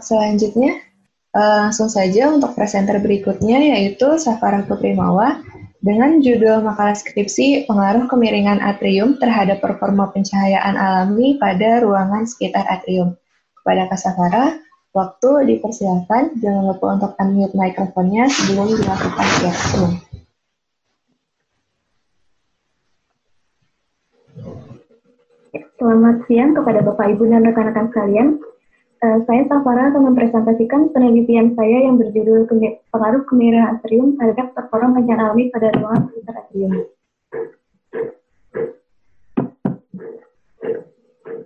selanjutnya, langsung saja untuk presenter berikutnya, yaitu Safara Putri Mawa, dengan judul makalah skripsi Pengaruh Kemiringan Atrium terhadap Performa Pencahayaan Alami pada Ruangan Sekitar Atrium. Kepada Kak Safara, waktu dipersilakan, jangan lupa untuk unmute mikrofonnya sebelum dilakukan sharing. Selamat siang kepada Bapak, Ibu, dan rekan-rekan sekalian. Saya Safara akan mempresentasikan penelitian saya yang berjudul Pengaruh Kemiringan Atrium terhadap Performa Pencahayaan Alami pada Ruangan Sekitar Atrium.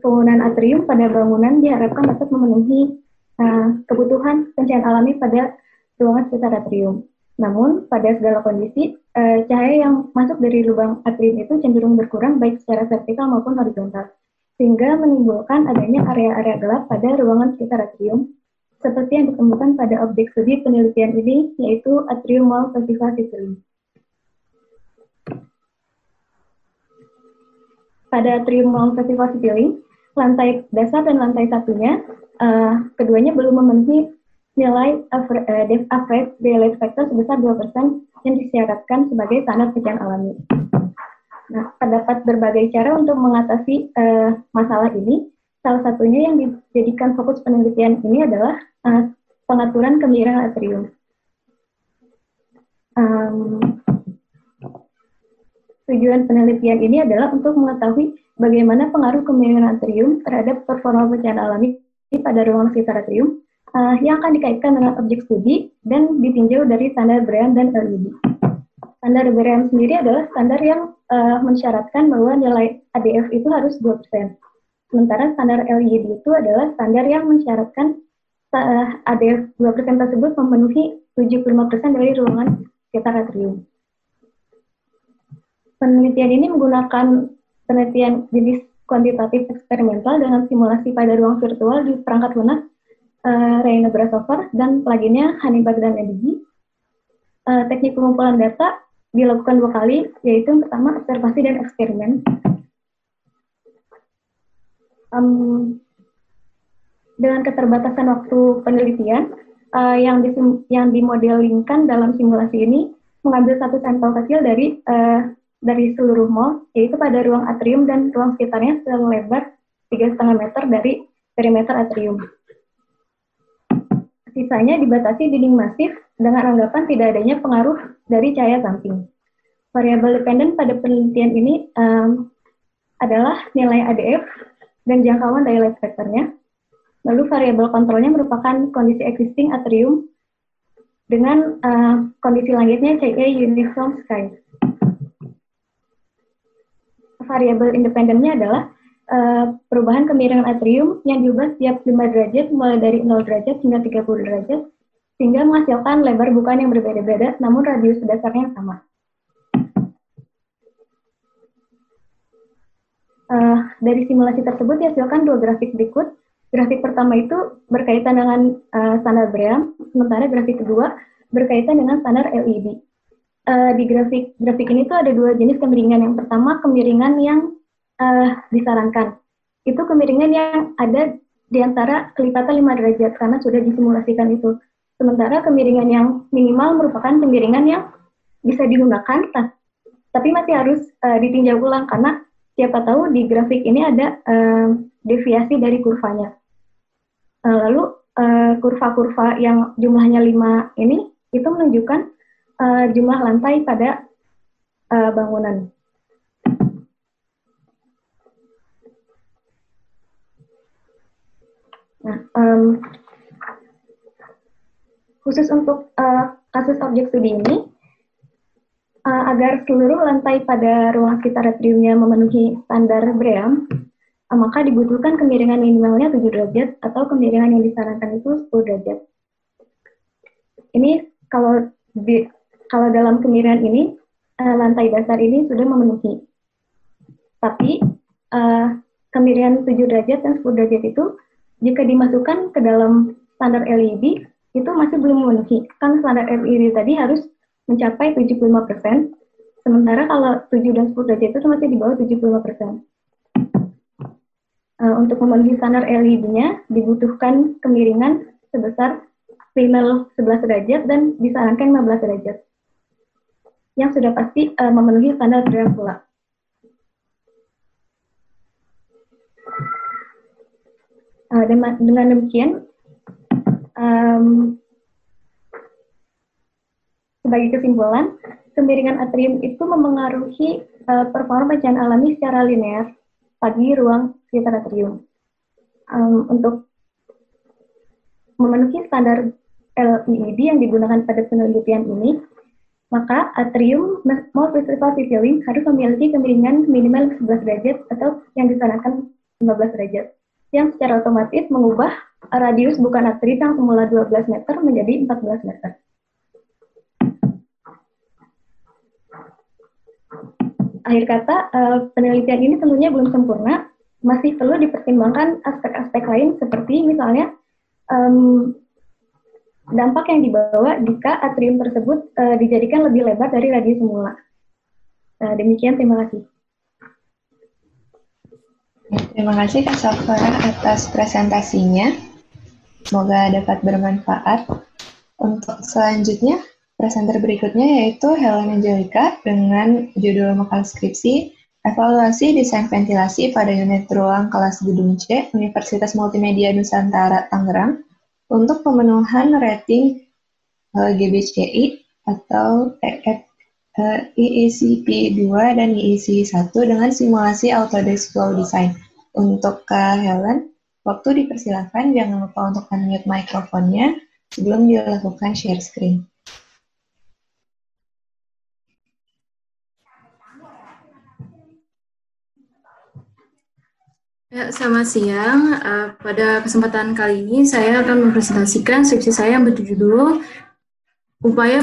Penggunaan atrium pada bangunan diharapkan dapat memenuhi kebutuhan pencahayaan alami pada ruangan sekitar atrium. Namun, pada segala kondisi, cahaya yang masuk dari lubang atrium itu cenderung berkurang baik secara vertikal maupun horizontal, sehingga menimbulkan adanya area-area gelap pada ruangan sekitar atrium, seperti yang ditemukan pada objek studi penelitian ini, yaitu Atrium Mall Festival Citylink. Pada Atrium Mall Festival Citylink, lantai dasar dan lantai satunya, keduanya belum memenuhi nilai Depth Average Daylight Factor sebesar 2% yang disyaratkan sebagai standar pencahayaan alami. Nah, terdapat berbagai cara untuk mengatasi masalah ini. Salah satunya yang dijadikan fokus penelitian ini adalah pengaturan kemiringan atrium. Tujuan penelitian ini adalah untuk mengetahui bagaimana pengaruh kemiringan atrium terhadap performa pencahayaan alami pada ruangan sekitar atrium yang akan dikaitkan dengan objek studi dan ditinjau dari standar Braham dan LED. Standar Braham sendiri adalah standar yang mensyaratkan bahwa nilai ADF itu harus 2%. Sementara standar LED itu adalah standar yang mensyaratkan ADF 2% tersebut memenuhi 75% dari ruangan sekitar atrium. Penelitian ini menggunakan penelitian jenis kuantitatif eksperimental dengan simulasi pada ruang virtual di perangkat lunak Rhino Brashover dan pluginnya Honeybug dan EDG. Teknik pengumpulan data dilakukan 2 kali, yaitu yang pertama observasi dan eksperimen. Dengan keterbatasan waktu penelitian, yang dimodelingkan dalam simulasi ini mengambil satu sampel kecil dari seluruh mall, yaitu pada ruang atrium dan ruang sekitarnya selebar 3,5 meter dari perimeter atrium. Sisanya dibatasi dinding masif dengan anggapan tidak adanya pengaruh dari cahaya samping. Variabel dependen pada penelitian ini adalah nilai ADF dan jangkauan daylight factor-nya. Lalu variabel kontrolnya merupakan kondisi existing atrium dengan kondisi langitnya CA uniform sky. Variabel independennya adalah perubahan kemiringan atrium yang diubah setiap 5 derajat mulai dari 0 derajat hingga 30 derajat sehingga menghasilkan lebar bukaan yang berbeda-beda namun radius dasarnya sama. Dari simulasi tersebut dihasilkan 2 grafik berikut. Grafik pertama itu berkaitan dengan standar Braham, sementara grafik kedua berkaitan dengan standar LED. Di grafik ini tuh ada 2 jenis kemiringan. Yang pertama kemiringan yang disarankan. Itu kemiringan yang ada di antara kelipatan 5 derajat karena sudah disimulasikan itu. Sementara kemiringan yang minimal merupakan kemiringan yang bisa digunakan, tapi masih harus ditinjau ulang karena siapa tahu di grafik ini ada deviasi dari kurvanya. Lalu kurva-kurva yang jumlahnya 5 ini itu menunjukkan jumlah lantai pada bangunan. Nah, khusus untuk kasus objek studi ini, agar seluruh lantai pada ruang sekitar atriumnya memenuhi standar Braham, maka dibutuhkan kemiringan minimalnya 7 derajat atau kemiringan yang disarankan itu 10 derajat. Ini kalau dalam kemiringan ini, lantai dasar ini sudah memenuhi. Tapi kemiringan 7 derajat dan 10 derajat itu jika dimasukkan ke dalam standar LED itu masih belum memenuhi. Kan standar LED tadi harus mencapai 75%, sementara kalau 7 dan 10 derajat itu masih di bawah 75%. Untuk memenuhi standar LED-nya dibutuhkan kemiringan sebesar primer 11 derajat dan disarankan 15 derajat. Yang sudah pasti memenuhi standar BREEAM pula. Dengan demikian, sebagai kesimpulan, kemiringan atrium itu memengaruhi performa pencahayaan alami secara linear bagi ruang sekitar atrium. Untuk memenuhi standar LEED yang digunakan pada penelitian ini, maka atrium mode principal ceiling harus memiliki kemiringan minimal 11 derajat atau yang disarankan 15 derajat, yang secara otomatis mengubah radius bukan atrium yang semula 12 meter menjadi 14 meter. Akhir kata, penelitian ini tentunya belum sempurna, masih perlu dipertimbangkan aspek-aspek lain seperti misalnya dampak yang dibawa jika atrium tersebut dijadikan lebih lebar dari radius semula. Demikian, terima kasih. Terima kasih Kak Safara atas presentasinya. Semoga dapat bermanfaat. Untuk selanjutnya, presenter berikutnya yaitu Helen Angelica dengan judul makalah skripsi Evaluasi Desain Ventilasi pada Unit Ruang Kelas Gedung C Universitas Multimedia Nusantara Tangerang untuk pemenuhan rating GBCI atau IECP 2 dan IEC 1 dengan simulasi Autodesk Flow Design. Untuk Kak Helen, waktu dipersilakan, jangan lupa untuk unmute mikrofonnya sebelum dilakukan share screen. Ya, selamat siang. Pada kesempatan kali ini saya akan mempresentasikan skripsi saya yang berjudul Upaya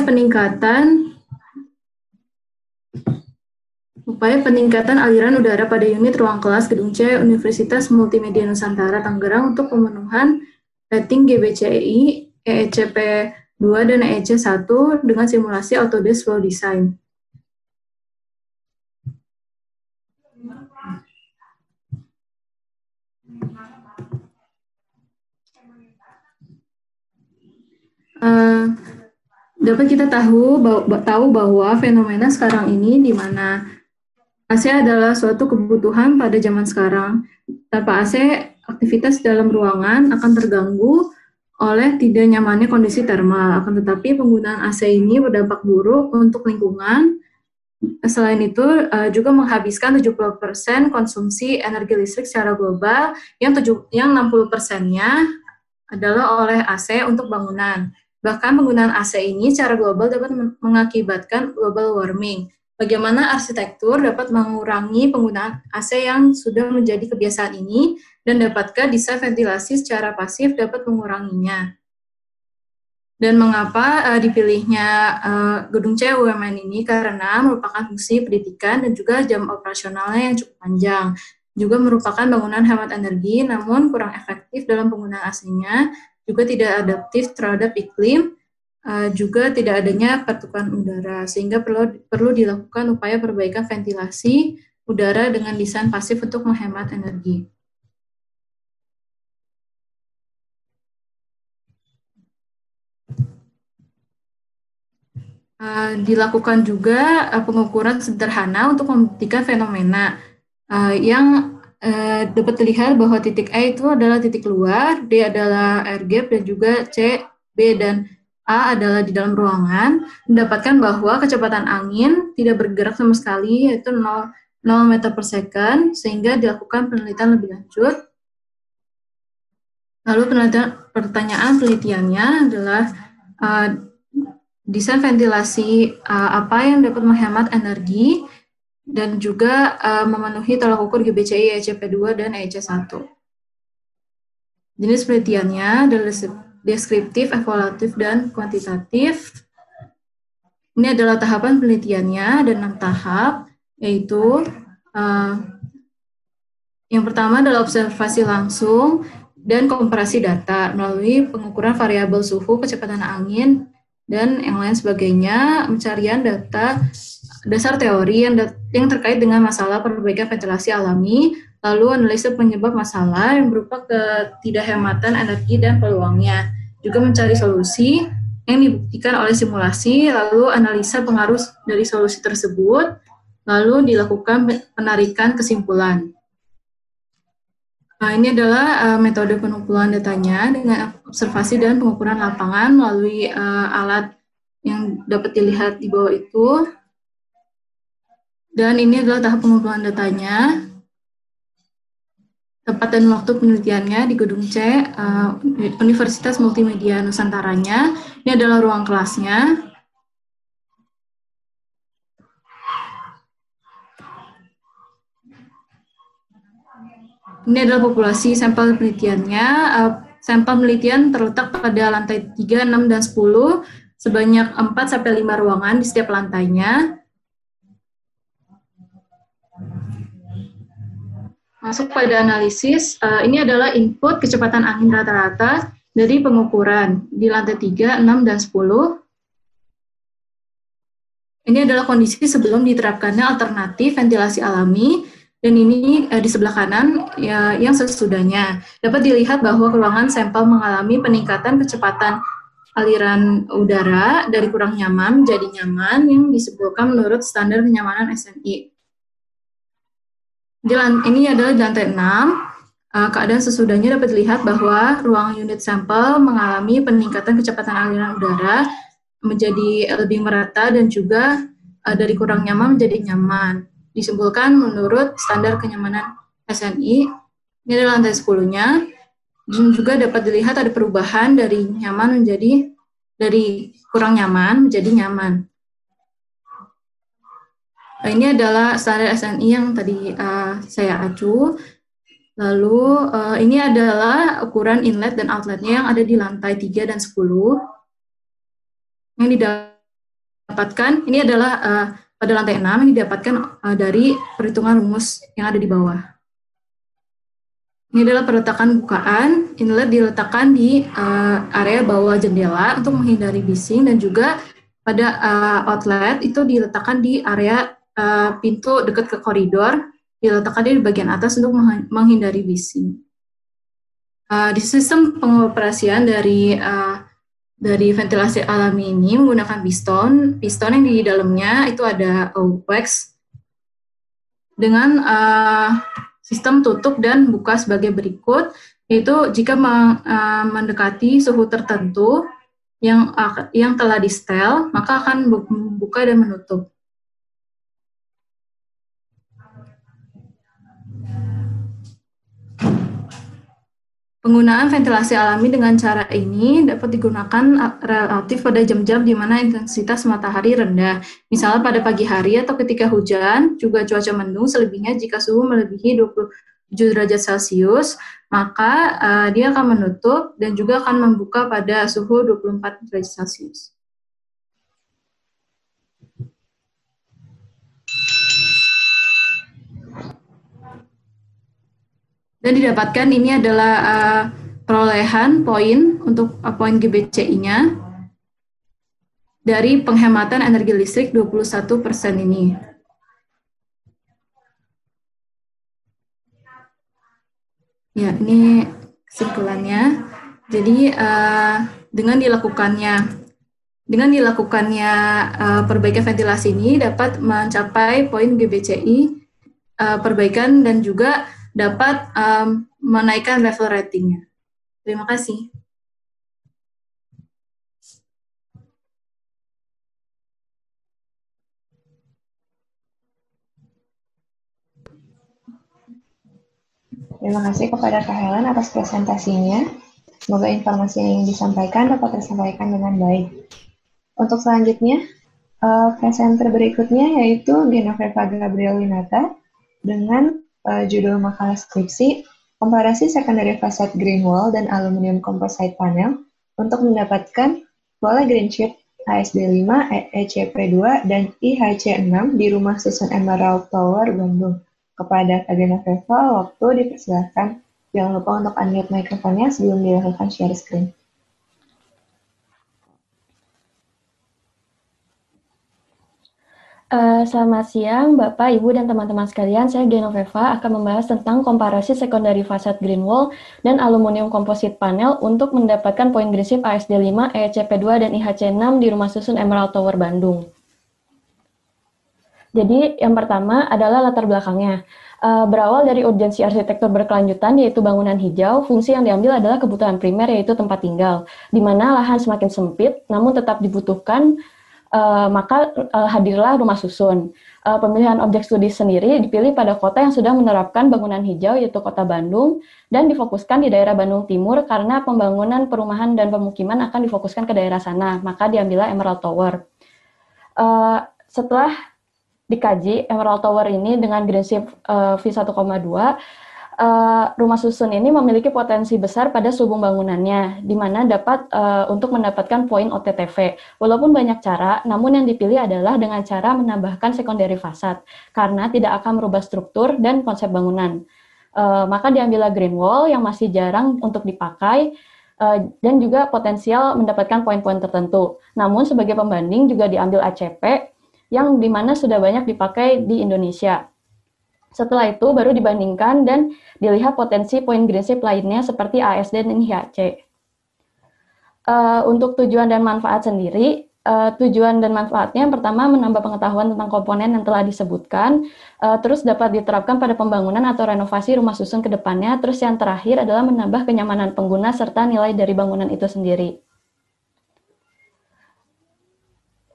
peningkatan aliran udara pada unit ruang kelas Gedung C Universitas Multimedia Nusantara Tangerang untuk pemenuhan rating GBCI, EECP 2 dan EEC 1 dengan simulasi Autodesk Flow Design. Dapat kita tahu bahwa fenomena sekarang ini di mana AC adalah suatu kebutuhan pada zaman sekarang. Tanpa AC, aktivitas dalam ruangan akan terganggu oleh tidak nyamannya kondisi termal. Akan tetapi penggunaan AC ini berdampak buruk untuk lingkungan. Selain itu, juga menghabiskan 70% konsumsi energi listrik secara global, yang 60%-nya adalah oleh AC untuk bangunan. Bahkan penggunaan AC ini secara global dapat mengakibatkan global warming. Bagaimana arsitektur dapat mengurangi penggunaan AC yang sudah menjadi kebiasaan ini, dan dapatkah desain ventilasi secara pasif dapat menguranginya? Dan mengapa dipilihnya Gedung C UMN ini? Karena merupakan fungsi pendidikan dan juga jam operasionalnya yang cukup panjang. Juga merupakan bangunan hemat energi, namun kurang efektif dalam penggunaan AC-nya, juga tidak adaptif terhadap iklim, juga tidak adanya pertukaran udara, sehingga perlu dilakukan upaya perbaikan ventilasi udara dengan desain pasif untuk menghemat energi. Dilakukan juga pengukuran sederhana untuk membuktikan fenomena yang dapat dilihat bahwa titik A itu adalah titik luar, D adalah air gap, dan juga C, B, dan A adalah di dalam ruangan. Mendapatkan bahwa kecepatan angin tidak bergerak sama sekali, yaitu 0 meter per second, sehingga dilakukan penelitian lebih lanjut. Lalu pertanyaan penelitiannya adalah desain ventilasi apa yang dapat menghemat energi dan juga memenuhi tolak ukur GBCI, EECP 2, dan EEC 1. Jenis penelitiannya adalah deskriptif, evaluatif, dan kuantitatif. Ini adalah tahapan penelitiannya, ada 6 tahap, yaitu yang pertama adalah observasi langsung dan komparasi data melalui pengukuran variabel suhu, kecepatan angin, dan yang lain sebagainya, pencarian data dasar teori yang terkait dengan masalah perbaikan ventilasi alami, lalu analisis penyebab masalah yang berupa ketidakhematan energi dan peluangnya. juga mencari solusi yang dibuktikan oleh simulasi, lalu analisa pengaruh dari solusi tersebut, lalu dilakukan penarikan kesimpulan. Nah, ini adalah metode pengumpulan datanya dengan observasi dan pengukuran lapangan melalui alat yang dapat dilihat di bawah itu. Dan ini adalah tahap pengumpulan datanya. Tempat dan waktu penelitiannya di Gedung C, Universitas Multimedia Nusantaranya. Ini adalah ruang kelasnya. Ini adalah populasi sampel penelitiannya. Sampel penelitian terletak pada lantai 3, 6, dan 10, sebanyak 4-5 ruangan di setiap lantainya. Masuk pada analisis, ini adalah input kecepatan angin rata-rata dari pengukuran di lantai 3, 6, dan 10. Ini adalah kondisi sebelum diterapkannya alternatif ventilasi alami, dan ini di sebelah kanan yang sesudahnya. Dapat dilihat bahwa ruangan sampel mengalami peningkatan kecepatan aliran udara dari kurang nyaman menjadi nyaman yang disebutkan menurut standar kenyamanan SNI. Ini adalah di lantai 6. Keadaan sesudahnya dapat dilihat bahwa ruang unit sampel mengalami peningkatan kecepatan aliran udara menjadi lebih merata dan juga dari kurang nyaman menjadi nyaman. Disimpulkan menurut standar kenyamanan SNI. Ini adalah lantai 10-nya. Dan juga dapat dilihat ada perubahan dari kurang nyaman menjadi nyaman. Ini adalah standar SNI yang tadi saya acu. Lalu ini adalah ukuran inlet dan outletnya yang ada di lantai 3 dan 10. Yang didapatkan, ini adalah pada lantai 6 yang didapatkan dari perhitungan rumus yang ada di bawah. Ini adalah peletakan bukaan. Inlet diletakkan di area bawah jendela untuk menghindari bising, dan juga pada outlet itu diletakkan di area pintu dekat ke koridor, diletakkan di bagian atas untuk menghindari bising. Di sistem pengoperasian dari ventilasi alami ini menggunakan piston yang di dalamnya itu ada wax dengan sistem tutup dan buka sebagai berikut, yaitu jika mendekati suhu tertentu yang telah di-setel, maka akan membuka dan menutup. Penggunaan ventilasi alami dengan cara ini dapat digunakan relatif pada jam-jam di mana intensitas matahari rendah. Misalnya pada pagi hari atau ketika hujan, juga cuaca mendung, selebihnya jika suhu melebihi 27 derajat Celcius, maka dia akan menutup dan juga akan membuka pada suhu 24 derajat Celcius. Dan didapatkan ini adalah perolehan poin untuk poin GBCI-nya dari penghematan energi listrik 21% ini. Ya, ini kesimpulannya. Jadi dengan dilakukannya perbaikan ventilasi ini dapat mencapai poin GBCI perbaikan dan juga dapat menaikkan level ratingnya. Terima kasih. Terima kasih kepada Kak Helen atas presentasinya. Semoga informasi yang disampaikan dapat tersampaikan dengan baik. Untuk selanjutnya, presenter berikutnya yaitu Genoveva Gabriel-Winata dengan judul makalah skripsi Komparasi Secondary Facade Green Wall dan Aluminium Composite Panel untuk mendapatkan Kuala Green Sheet ASD 5, ECP2, dan IHC6 di Rumah Susun Emerald Tower, Bandung. Kepada Kak Genoveva, waktu dipersilakan. Jangan lupa untuk unmute mikrofonnya sebelum dilakukan share screen. Selamat siang, Bapak, Ibu, dan teman-teman sekalian. Saya Genoveva akan membahas tentang komparasi sekondari fasad green wall dan aluminium komposit panel untuk mendapatkan poin prinsip ASD 5, ECP2, dan IHC 6 di rumah susun Emerald Tower Bandung. Jadi, yang pertama adalah latar belakangnya. Berawal dari urgensi arsitektur berkelanjutan, yaitu bangunan hijau, fungsi yang diambil adalah kebutuhan primer, yaitu tempat tinggal, di mana lahan semakin sempit, namun tetap dibutuhkan. Maka hadirlah rumah susun. Pemilihan objek studi sendiri dipilih pada kota yang sudah menerapkan bangunan hijau, yaitu Kota Bandung, dan difokuskan di daerah Bandung Timur karena pembangunan perumahan dan pemukiman akan difokuskan ke daerah sana, maka diambillah Emerald Tower. Setelah dikaji, Emerald Tower ini dengan prinsip V1,2, rumah susun ini memiliki potensi besar pada subung bangunannya, di mana dapat untuk mendapatkan poin OTTV. Walaupun banyak cara, namun yang dipilih adalah dengan cara menambahkan secondary fasad, karena tidak akan merubah struktur dan konsep bangunan. Maka diambillah green wall yang masih jarang untuk dipakai, dan juga potensial mendapatkan poin-poin tertentu. Namun sebagai pembanding juga diambil ACP, yang dimana sudah banyak dipakai di Indonesia. Setelah itu baru dibandingkan dan dilihat potensi poin prinsip lainnya seperti ASD dan IHC. Untuk tujuan dan manfaat sendiri, tujuan dan manfaatnya yang pertama menambah pengetahuan tentang komponen yang telah disebutkan, terus dapat diterapkan pada pembangunan atau renovasi rumah susun ke depannya, terus yang terakhir adalah menambah kenyamanan pengguna serta nilai dari bangunan itu sendiri.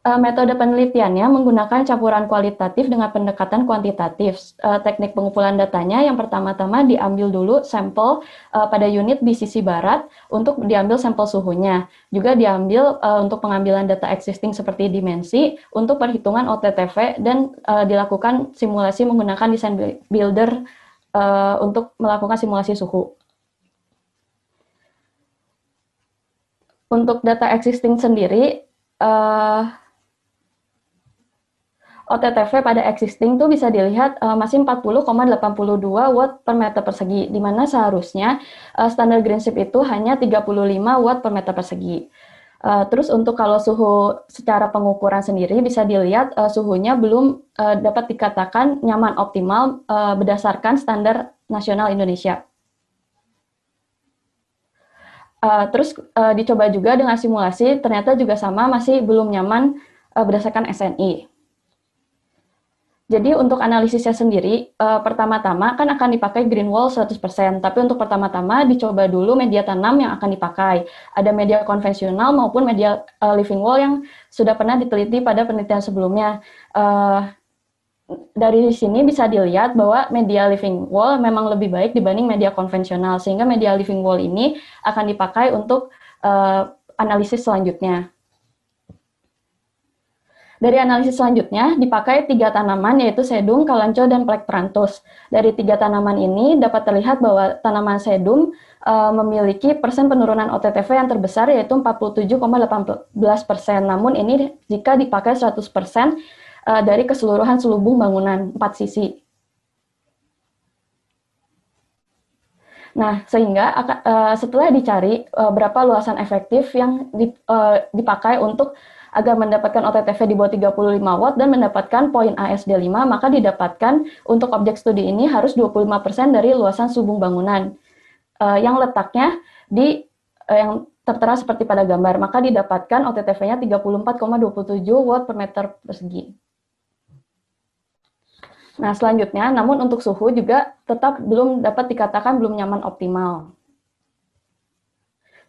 Metode penelitiannya menggunakan campuran kualitatif dengan pendekatan kuantitatif. Teknik pengumpulan datanya yang pertama-tama diambil dulu sampel pada unit di sisi barat untuk diambil sampel suhunya. Juga diambil untuk pengambilan data existing seperti dimensi, untuk perhitungan OTTV, dan dilakukan simulasi menggunakan design builder untuk melakukan simulasi suhu. Untuk data existing sendiri, OTTV pada existing itu bisa dilihat masih 40,82 watt per meter persegi, di mana seharusnya standar prinsip itu hanya 35 watt per meter persegi. Terus untuk kalau suhu secara pengukuran sendiri bisa dilihat suhunya belum dapat dikatakan nyaman optimal berdasarkan standar nasional Indonesia. Terus dicoba juga dengan simulasi, ternyata juga sama, masih belum nyaman berdasarkan SNI. Jadi untuk analisisnya sendiri, pertama-tama kan akan dipakai green wall 100%, tapi untuk pertama-tama dicoba dulu media tanam yang akan dipakai. Ada media konvensional maupun media living wall yang sudah pernah diteliti pada penelitian sebelumnya. Dari sini bisa dilihat bahwa media living wall memang lebih baik dibanding media konvensional, sehingga media living wall ini akan dipakai untuk analisis selanjutnya. Dari analisis selanjutnya, dipakai 3 tanaman, yaitu sedum, kalanco, dan plekteranthus. Dari 3 tanaman ini dapat terlihat bahwa tanaman sedum memiliki persen penurunan OTTV yang terbesar, yaitu 47,18%. Namun ini jika dipakai 100% dari keseluruhan selubung bangunan 4 sisi. Nah, sehingga setelah dicari berapa luasan efektif yang dipakai untuk agar mendapatkan OTTV di bawah 35 watt dan mendapatkan poin ASD 5, maka didapatkan untuk objek studi ini harus 25% dari luasan subung bangunan yang letaknya di yang tertera seperti pada gambar, maka didapatkan OTTV-nya 34,27 watt per meter persegi. Nah, selanjutnya, namun untuk suhu juga tetap belum dapat dikatakan belum nyaman optimal.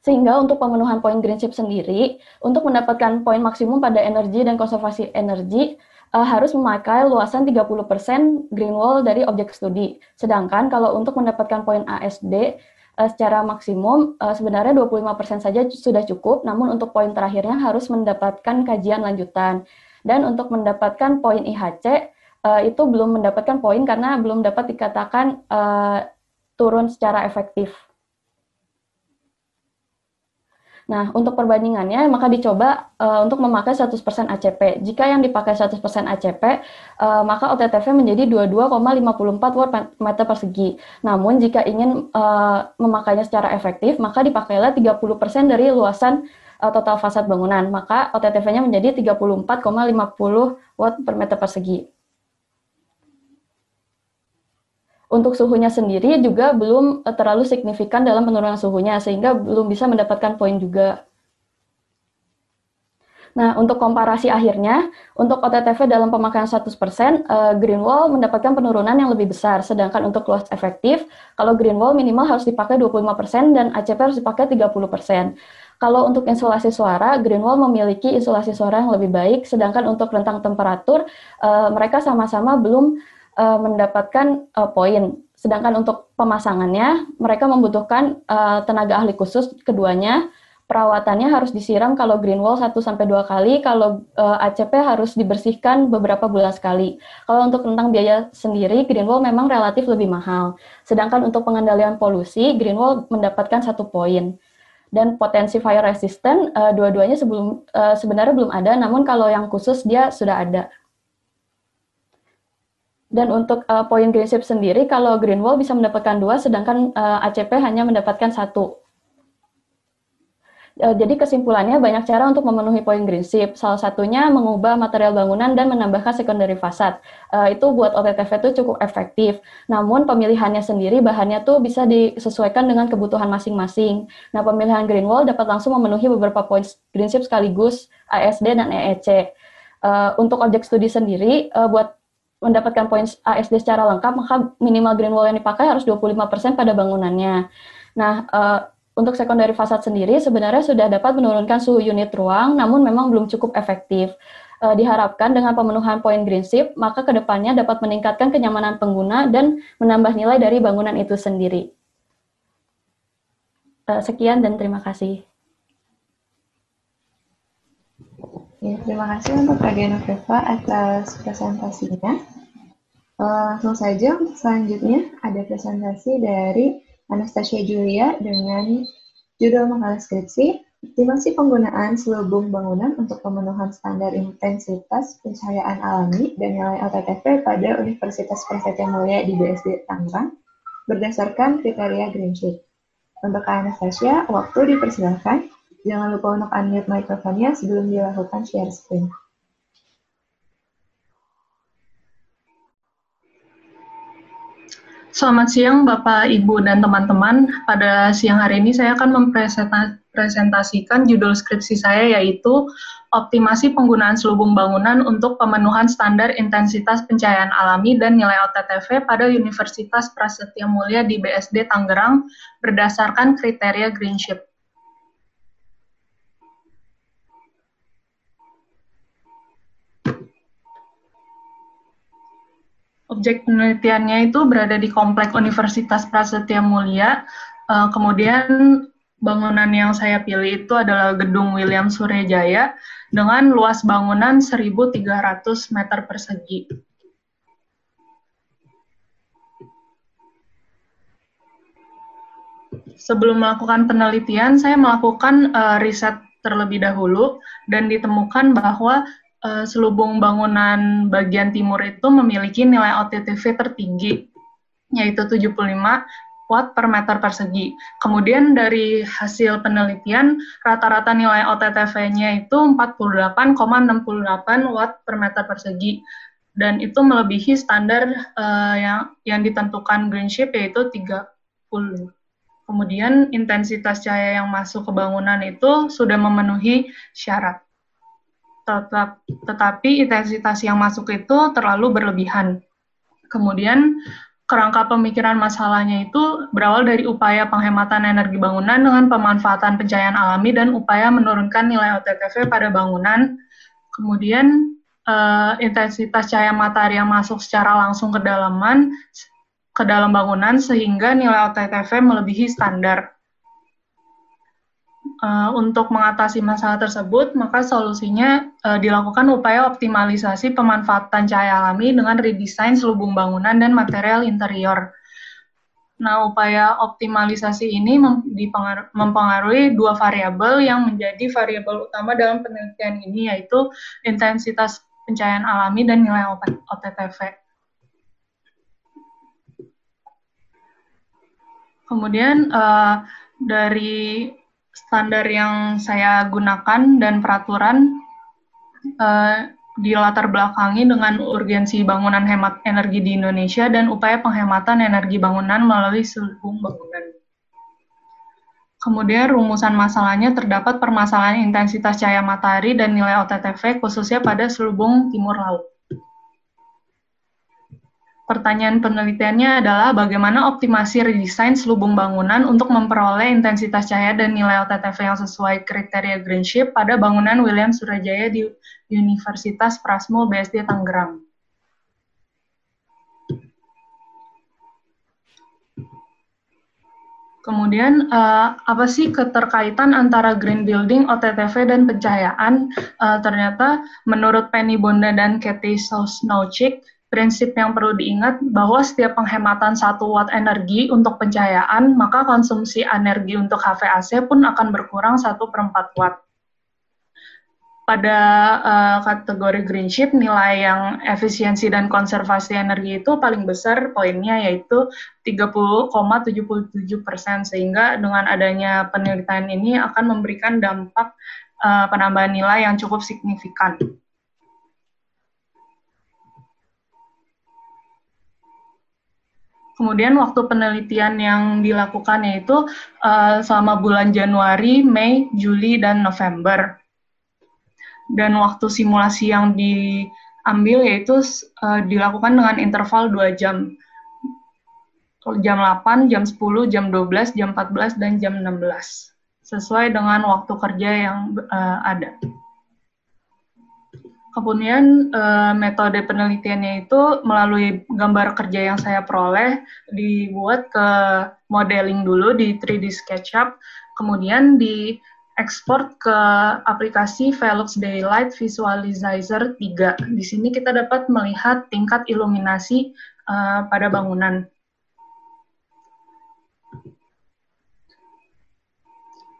Sehingga untuk pemenuhan poin prinsip sendiri, untuk mendapatkan poin maksimum pada energi dan konservasi energi, harus memakai luasan 30% green wall dari objek studi. Sedangkan kalau untuk mendapatkan poin ASD secara maksimum, sebenarnya 25% saja sudah cukup, namun untuk poin terakhirnya harus mendapatkan kajian lanjutan. Dan untuk mendapatkan poin IHC, itu belum mendapatkan poin karena belum dapat dikatakan turun secara efektif. Nah, untuk perbandingannya, maka dicoba untuk memakai 100% ACP. Jika yang dipakai 100% ACP, maka OTTV menjadi 22,54 watt per meter persegi. Namun, jika ingin memakainya secara efektif, maka dipakailah 30% dari luasan total fasad bangunan, maka OTTV-nya menjadi 34,50 watt per meter persegi. Untuk suhunya sendiri juga belum terlalu signifikan dalam penurunan suhunya, sehingga belum bisa mendapatkan poin juga. Nah, untuk komparasi akhirnya, untuk OTTV dalam pemakaian 100%, green wall mendapatkan penurunan yang lebih besar, sedangkan untuk luas efektif, kalau green wall minimal harus dipakai 25% dan ACP harus dipakai 30%. Kalau untuk insulasi suara, green wall memiliki insulasi suara yang lebih baik, sedangkan untuk rentang temperatur, mereka sama-sama belum mendapatkan poin. Sedangkan untuk pemasangannya, mereka membutuhkan tenaga ahli khusus keduanya. Perawatannya harus disiram kalau green wall 1-2 kali, kalau ACP harus dibersihkan beberapa bulan sekali. Kalau untuk tentang biaya sendiri, green wall memang relatif lebih mahal. Sedangkan untuk pengendalian polusi, green wall mendapatkan 1 poin. Dan potensi fire resistant, dua-duanya sebenarnya belum ada, namun kalau yang khusus dia sudah ada. Dan untuk poin greenship sendiri, kalau green wall bisa mendapatkan 2, sedangkan ACP hanya mendapatkan 1. Jadi kesimpulannya banyak cara untuk memenuhi poin greenship. Salah satunya mengubah material bangunan dan menambahkan secondary fasad. Itu buat OTTV itu cukup efektif. Namun pemilihannya sendiri bahannya tuh bisa disesuaikan dengan kebutuhan masing-masing. Nah, pemilihan green wall dapat langsung memenuhi beberapa poin greenship sekaligus ASD dan EEC. Untuk objek studi sendiri, buat mendapatkan poin ASD secara lengkap, maka minimal green wall yang dipakai harus 25% pada bangunannya. Nah, untuk secondary fasad sendiri sebenarnya sudah dapat menurunkan suhu unit ruang, namun memang belum cukup efektif. Diharapkan dengan pemenuhan poin greenship, maka kedepannya dapat meningkatkan kenyamanan pengguna dan menambah nilai dari bangunan itu sendiri. Sekian dan terima kasih. Ya, terima kasih untuk Kak Diana Freva atas presentasinya. Langsung saja untuk selanjutnya ada presentasi dari Anastasia Julia dengan judul makalah skripsi, Optimasi Penggunaan Selubung Bangunan untuk Pemenuhan Standar Intensitas Pencahayaan Alami dan Nilai OTTV pada Universitas Prasetya Mulia di BSD Tangerang berdasarkan kriteria Greenship. Untuk Anastasia, waktu dipersilakan. Jangan lupa untuk unmute mikrofonnya sebelum dilakukan share screen. Selamat siang Bapak, Ibu, dan teman-teman. Pada siang hari ini saya akan mempresentasikan judul skripsi saya yaitu Optimasi Penggunaan Selubung Bangunan untuk Pemenuhan Standar Intensitas Pencahayaan Alami dan Nilai OTTV pada Universitas Prasetya Mulia di BSD Tangerang berdasarkan kriteria Greenship. Objek penelitiannya itu berada di Komplek Universitas Prasetya Mulia. Kemudian bangunan yang saya pilih itu adalah Gedung William Suryajaya dengan luas bangunan 1.300 meter persegi. Sebelum melakukan penelitian, saya melakukan riset terlebih dahulu dan ditemukan bahwa selubung bangunan bagian timur itu memiliki nilai OTTV tertinggi, yaitu 75 watt per meter persegi. Kemudian dari hasil penelitian, rata-rata nilai OTTV-nya itu 48,68 watt per meter persegi. Dan itu melebihi standar yang ditentukan Greenship, yaitu 30. Kemudian intensitas cahaya yang masuk ke bangunan itu sudah memenuhi syarat. Tetapi intensitas yang masuk itu terlalu berlebihan. Kemudian kerangka pemikiran masalahnya itu berawal dari upaya penghematan energi bangunan dengan pemanfaatan pencahayaan alami dan upaya menurunkan nilai OTTV pada bangunan. Kemudian intensitas cahaya matahari yang masuk secara langsung ke dalam bangunan sehingga nilai OTTV melebihi standar. Untuk mengatasi masalah tersebut, maka solusinya dilakukan upaya optimalisasi pemanfaatan cahaya alami dengan redesain selubung bangunan dan material interior. Nah, upaya optimalisasi ini mempengaruhi 2 variabel yang menjadi variabel utama dalam penelitian ini, yaitu intensitas pencahayaan alami dan nilai OTTV. Kemudian dari standar yang saya gunakan dan peraturan dilatar belakangi dengan urgensi bangunan hemat energi di Indonesia dan upaya penghematan energi bangunan melalui selubung bangunan. Kemudian rumusan masalahnya terdapat permasalahan intensitas cahaya matahari dan nilai OTTV khususnya pada selubung timur laut. Pertanyaan penelitiannya adalah bagaimana optimasi redesain selubung bangunan untuk memperoleh intensitas cahaya dan nilai OTTV yang sesuai kriteria Greenship pada bangunan William Surajaya di Universitas Prasmul BSD Tangerang. Kemudian, apa sih keterkaitan antara green building, OTTV, dan pencahayaan? Ternyata menurut Penny Bonda dan Kathy Sosnowczyk, prinsip yang perlu diingat bahwa setiap penghematan 1 watt energi untuk pencahayaan, maka konsumsi energi untuk HVAC pun akan berkurang 1/4 watt. Pada kategori Greenship, nilai yang efisiensi dan konservasi energi itu paling besar poinnya, yaitu 30,77%, sehingga dengan adanya penelitian ini akan memberikan dampak penambahan nilai yang cukup signifikan. Kemudian waktu penelitian yang dilakukan yaitu selama bulan Januari, Mei, Juli, dan November. Dan waktu simulasi yang diambil yaitu dilakukan dengan interval 2 jam. Jam 8, jam 10, jam 12, jam 14, dan jam 16. Sesuai dengan waktu kerja yang ada. Kemudian metode penelitiannya itu melalui gambar kerja yang saya peroleh dibuat ke modeling dulu di 3D SketchUp, kemudian diekspor ke aplikasi Velux Daylight Visualizer 3. Di sini kita dapat melihat tingkat iluminasi pada bangunan.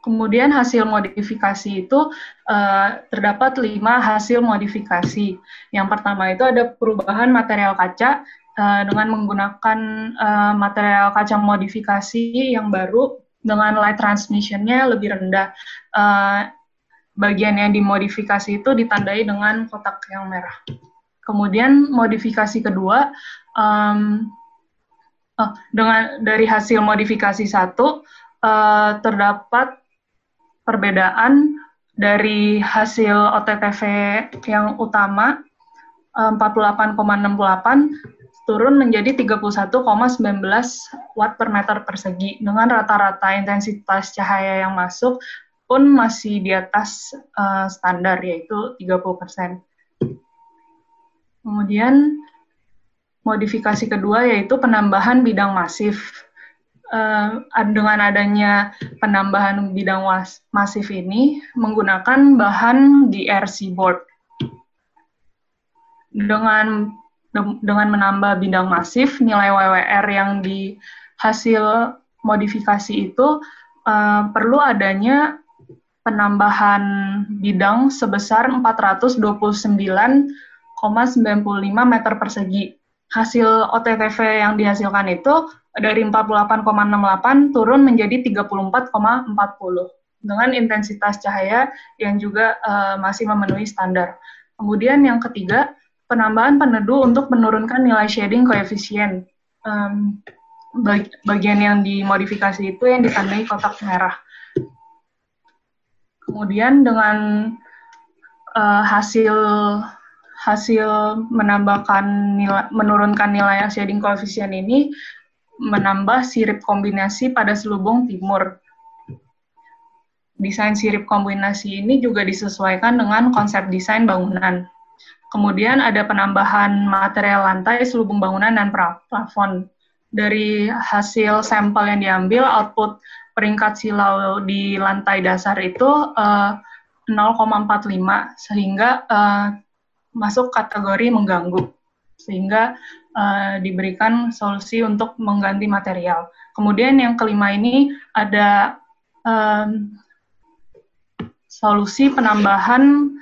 Kemudian hasil modifikasi itu terdapat 5 hasil modifikasi. Yang pertama itu ada perubahan material kaca dengan menggunakan material kaca modifikasi yang baru dengan light transmission-nya lebih rendah. Bagian yang dimodifikasi itu ditandai dengan kotak yang merah. Kemudian modifikasi kedua, dari hasil modifikasi 1 terdapat perbedaan dari hasil OTTV yang utama 48,68 turun menjadi 31,19 watt per meter persegi dengan rata-rata intensitas cahaya yang masuk pun masih di atas standar yaitu 30%. Kemudian modifikasi kedua yaitu penambahan bidang masif. Dengan adanya penambahan bidang masif ini menggunakan bahan DRC board. Dengan menambah bidang masif, nilai WWR yang di hasil modifikasi itu perlu adanya penambahan bidang sebesar 429,95 meter persegi. Hasil OTTV yang dihasilkan itu dari 48,68 turun menjadi 34,40 dengan intensitas cahaya yang juga masih memenuhi standar. Kemudian yang ketiga, penambahan peneduh untuk menurunkan nilai shading koefisien. Bagian yang dimodifikasi itu yang ditandai kotak merah. Kemudian dengan hasil menurunkan nilai shading koefisien ini menambah sirip kombinasi pada selubung timur. Desain sirip kombinasi ini juga disesuaikan dengan konsep desain bangunan. Kemudian ada penambahan material lantai, selubung bangunan, dan plafon. Dari hasil sampel yang diambil, output peringkat silau di lantai dasar itu 0,45, sehingga masuk kategori mengganggu. Sehingga diberikan solusi untuk mengganti material. Kemudian yang kelima ini ada solusi penambahan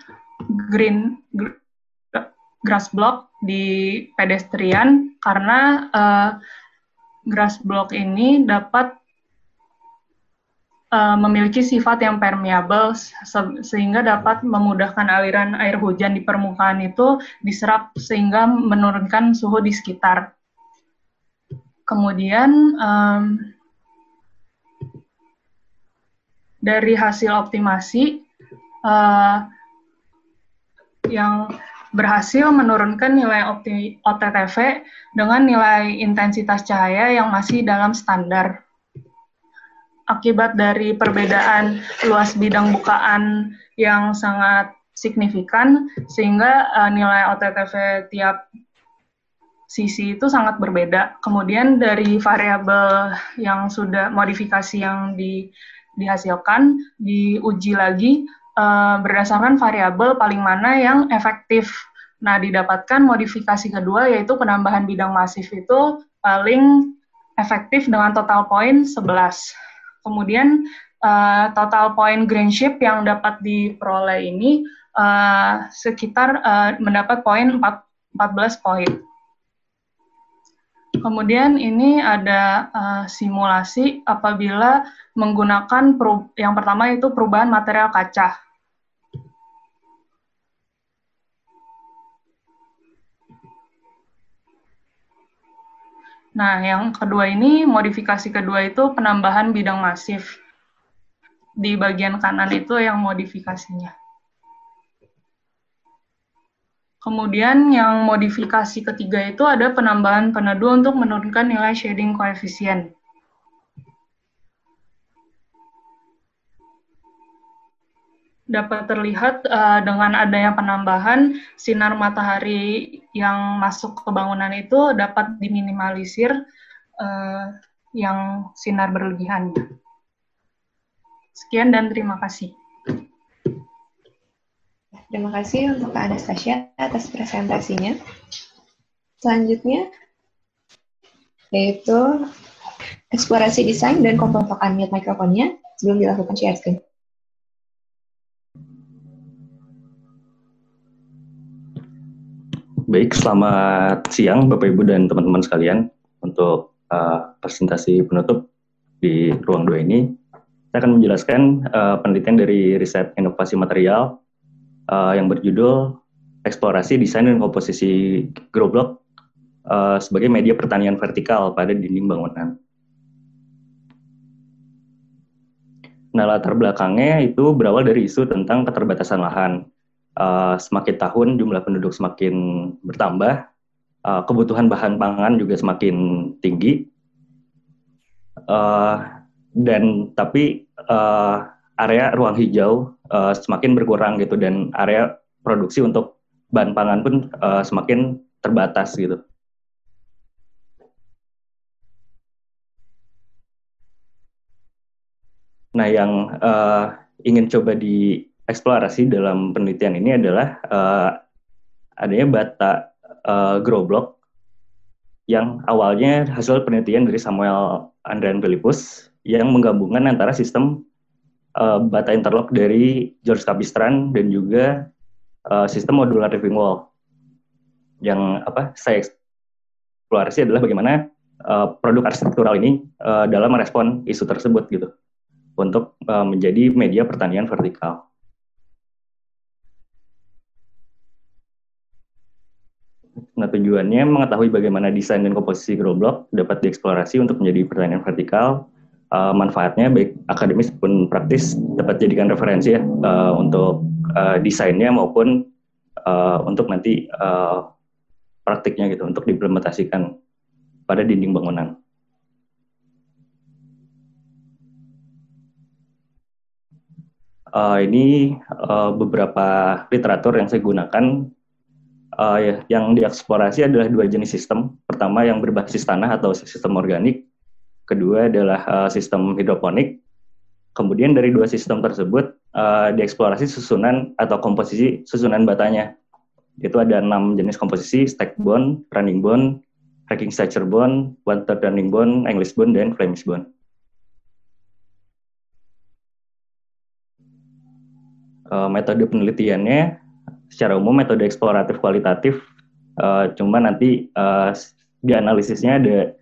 grass block di pedestrian karena grass block ini dapat memiliki sifat yang permeable sehingga dapat memudahkan aliran air hujan di permukaan itu diserap sehingga menurunkan suhu di sekitar. Kemudian dari hasil optimasi yang berhasil menurunkan nilai OTTV dengan nilai intensitas cahaya yang masih dalam standar. Akibat dari perbedaan luas bidang bukaan yang sangat signifikan, sehingga nilai OTTV tiap sisi itu sangat berbeda. Kemudian dari variabel yang sudah modifikasi yang dihasilkan, diuji lagi berdasarkan variabel paling mana yang efektif. Nah, didapatkan modifikasi kedua yaitu penambahan bidang masif itu paling efektif dengan total poin 11. Kemudian total poin Greenship yang dapat diperoleh ini sekitar mendapat poin 14 poin. Kemudian ini ada simulasi apabila menggunakan yang pertama itu perubahan material kaca. Nah, yang kedua ini, modifikasi kedua itu penambahan bidang masif. Di bagian kanan itu yang modifikasinya. Kemudian yang modifikasi ketiga itu ada penambahan peneduh untuk menurunkan nilai shading coefficient. Dapat terlihat dengan adanya penambahan sinar matahari yang masuk ke bangunan itu dapat diminimalisir yang sinar berlebihan. Sekian dan terima kasih. Terima kasih untuk Kak Anastasia atas presentasinya. Selanjutnya yaitu eksplorasi desain dan pembentukan mute mikrofonnya sebelum dilakukan share screen. Baik, selamat siang Bapak Ibu dan teman-teman sekalian. Untuk presentasi penutup di ruang 2 ini, saya akan menjelaskan penelitian dari riset inovasi material yang berjudul Eksplorasi Desain dan Komposisi Grow Block sebagai media pertanian vertikal pada dinding bangunan. Nah, latar belakangnya itu berawal dari isu tentang keterbatasan lahan. Semakin tahun jumlah penduduk semakin bertambah, kebutuhan bahan pangan juga semakin tinggi, tapi area ruang hijau semakin berkurang gitu, dan area produksi untuk bahan pangan pun semakin terbatas gitu. Nah, yang ingin coba dieksplorasi dalam penelitian ini adalah adanya bata grow block yang awalnya hasil penelitian dari Samuel Andrean Philippus yang menggabungkan antara sistem bata interlock dari George Capistran dan juga sistem modular living wall. Yang saya eksplorasi adalah bagaimana produk arsitektural ini dalam merespon isu tersebut gitu, untuk menjadi media pertanian vertikal. Nah, tujuannya mengetahui bagaimana desain dan komposisi grow block dapat dieksplorasi untuk menjadi pertanian vertikal. Manfaatnya baik akademis maupun praktis dapat jadikan referensi ya untuk desainnya maupun untuk nanti praktiknya gitu, untuk diimplementasikan pada dinding bangunan. Ini beberapa literatur yang saya gunakan. Yang dieksplorasi adalah 2 jenis sistem. Pertama yang berbasis tanah atau sistem organik. Kedua adalah sistem hidroponik. Kemudian dari 2 sistem tersebut dieksplorasi susunan atau komposisi susunan batanya. Itu ada 6 jenis komposisi: stack bone, running bone, racking structure bone, one-third running bone, English bone, dan Flemish bone. Metode penelitiannya secara umum metode eksploratif kualitatif, cuma nanti di analisisnya ada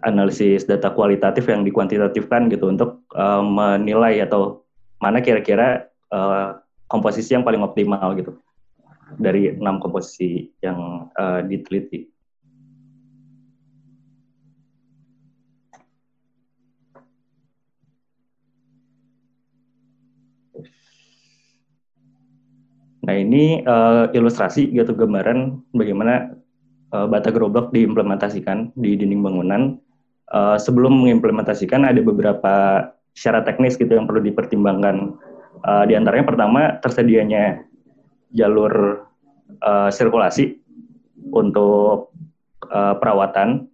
analisis data kualitatif yang dikuantitatifkan gitu untuk menilai atau mana kira-kira komposisi yang paling optimal gitu dari 6 komposisi yang diteliti. Nah ini ilustrasi gitu gambaran bagaimana bata groblok diimplementasikan di dinding bangunan. Sebelum mengimplementasikan ada beberapa syarat teknis gitu yang perlu dipertimbangkan. Di antaranya pertama tersedianya jalur sirkulasi untuk perawatan.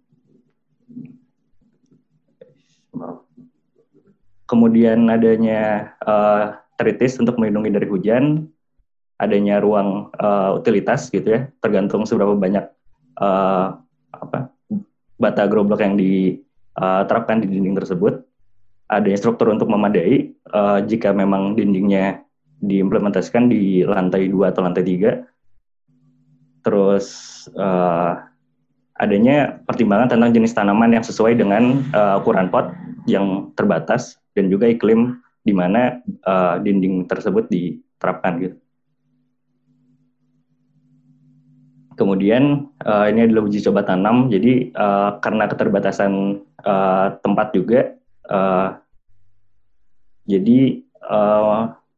Kemudian adanya teritis untuk melindungi dari hujan, adanya ruang utilitas gitu ya, tergantung seberapa banyak bata groblok yang diterapkan di dinding tersebut. Adanya struktur untuk memadai jika memang dindingnya diimplementasikan di lantai 2 atau lantai 3. Terus adanya pertimbangan tentang jenis tanaman yang sesuai dengan ukuran pot yang terbatas dan juga iklim di mana dinding tersebut diterapkan gitu. Kemudian ini adalah uji coba tanam, jadi karena keterbatasan tempat juga, jadi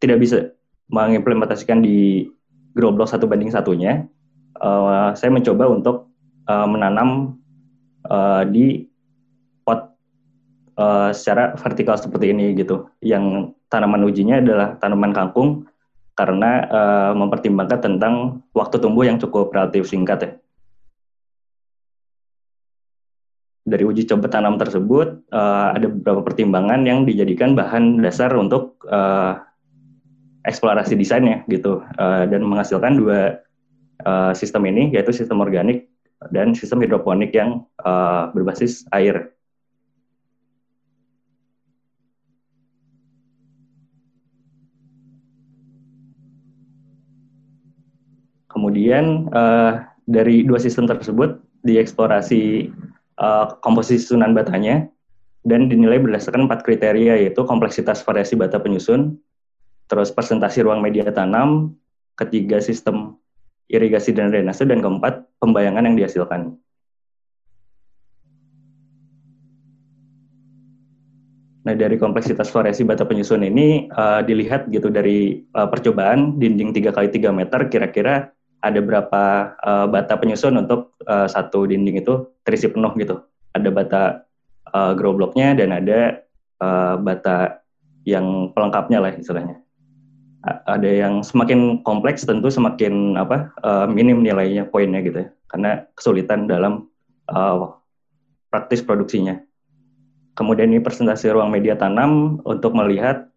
tidak bisa mengimplementasikan di groblok 1:1-nya. Saya mencoba untuk menanam di pot secara vertikal seperti ini gitu. Yang tanaman ujinya adalah tanaman kangkung, karena mempertimbangkan tentang waktu tumbuh yang cukup relatif singkat ya. Dari uji coba tanam tersebut ada beberapa pertimbangan yang dijadikan bahan dasar untuk eksplorasi desainnya gitu, dan menghasilkan 2 sistem ini, yaitu sistem organik dan sistem hidroponik yang berbasis air. Kemudian dari 2 sistem tersebut dieksplorasi komposisi susunan batanya dan dinilai berdasarkan 4 kriteria, yaitu kompleksitas variasi bata penyusun, terus presentasi ruang media tanam, ketiga sistem irigasi dan drainase, dan keempat pembayangan yang dihasilkan. Nah, dari kompleksitas variasi bata penyusun ini dilihat gitu dari percobaan dinding 3x3 meter, kira-kira ada berapa bata penyusun untuk satu dinding itu terisi penuh gitu. Ada bata grobloknya dan ada bata yang pelengkapnya lah istilahnya. Ada yang semakin kompleks tentu semakin minim nilainya, poinnya gitu ya, karena kesulitan dalam praktis produksinya. Kemudian ini presentasi ruang media tanam untuk melihat